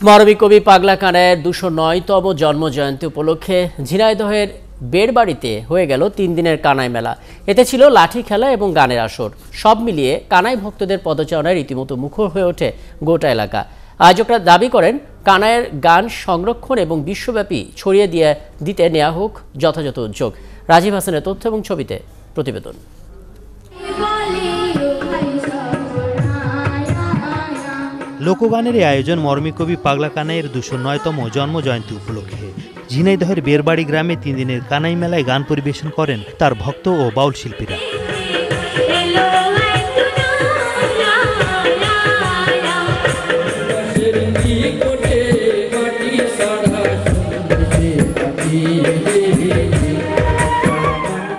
মরমী কবি পাগলা কানাইয়ের ২০৯তম জন্মজয়ন্তী উপলক্ষে ঝিনাইদহের বেড়বাড়িতে হয়ে গেল ৩ দিনের কানাই মেলা। এতে ছিল লাঠি খেলা এবং গানের আসর। সব মিলিয়ে কানাই ভক্তদের পদচারণায় রীতিমতো মুখর হয়ে ওঠে গোটা এলাকা। আয়োজকরা দাবি করেন, কানাইয়ের গান সংরক্ষণ এবং বিশ্বব্যাপী ছড়িয়ে দিতে নেওয়া হোক যথাযথ উদ্যোগ। রাজীব হাসানের তথ্য এবং ছবিতে প্রতিবেদন। লোকগানের এই আয়োজন মরমী কবি পাগলা কানাইয়ের ২০৯তম জন্মজয়ন্তী উপলক্ষে ঝিনাইদহের বেড়বাড়ি গ্রামে ৩ দিনের কানাই মেলায় গান পরিবেশন করেন তার ভক্ত ও বাউল শিল্পীরা।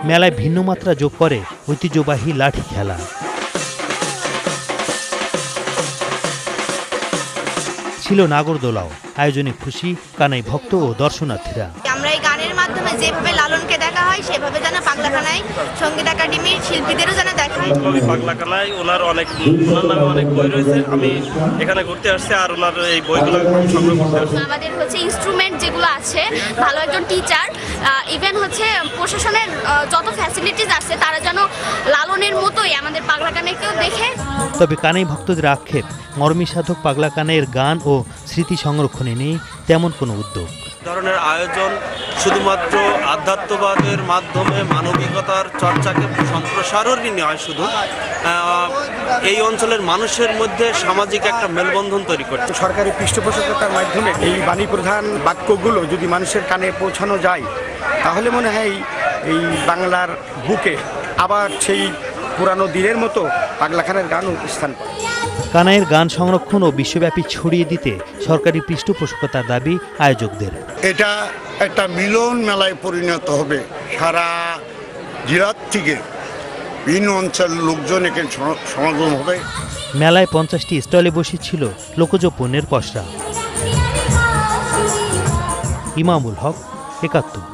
মেলায় ভিন্ন মাত্রা যোগ করে ঐতিহ্যবাহী লাঠি খেলা। ছিল নাগরদোলাও। আয়োজনে খুশি কানাই ভক্ত ও দর্শনার্থীরা। আমরা এই গানের মাধ্যমে যেভাবে লালনকে দেখা হয় সেভাবে যেন পাগলা কানাই সঙ্গীত একাডেমির শিল্পীদেরও যেন দেখা হয়। পাগলা কানাই ওনার নামে অনেক বই রয়েছে। আমি এখানে ঘুরতে আসছি আর ওনার এই বইগুলো সংগ্রহ করতে আসছি। আমাদের ইনস্ট্রুমেন্ট যেগুলো আছে, ভালো একজন টিচার, ইভেন প্রশাসনের যত ফ্যাসিলিটিস আছে তারা যেন লালনের মতোই আমাদের পাগলা কানাইকেও দেখে। তবে কানাই ভক্তদের আক্ষেপ, মরমী সাধক পাগলা কানাইয়ের গান ও স্মৃতি সংরক্ষণে নেই তেমন কোনো উদ্যোগ। ধরনের আয়োজন শুধুমাত্র আধ্যাত্মবাদের মাধ্যমে মানবিকতার চর্চাকে সম্প্রসারণই নয়, শুধু এই অঞ্চলের মানুষের মধ্যে সামাজিক একটা মেলবন্ধন তৈরি করছে। সরকারি পৃষ্ঠপোষকতার মাধ্যমে এই বাণী প্রধান বাক্যগুলো যদি মানুষের কানে পৌঁছানো যায়, তাহলে মনে হয় এই বাংলার বুকে আবার সেই পুরানো দিনের মতো পাগলা কানাইয়ের গান স্থান পায়। কানাইয়ের গান সংরক্ষণ ও বিশ্বব্যাপী ছড়িয়ে দিতে সরকারি পৃষ্ঠপোষকতার দাবি আয়োজকদের। এটা একটা মিলন মেলায় পরিণত হবে। সারা জেলার থেকে বিভিন্ন অঞ্চলের লোকজন এখানে সমাগম হবে। মেলায় 50টি স্টলে বসেছিল লোকজ পণ্যের পসরা। ইমামুল হক, ৭১।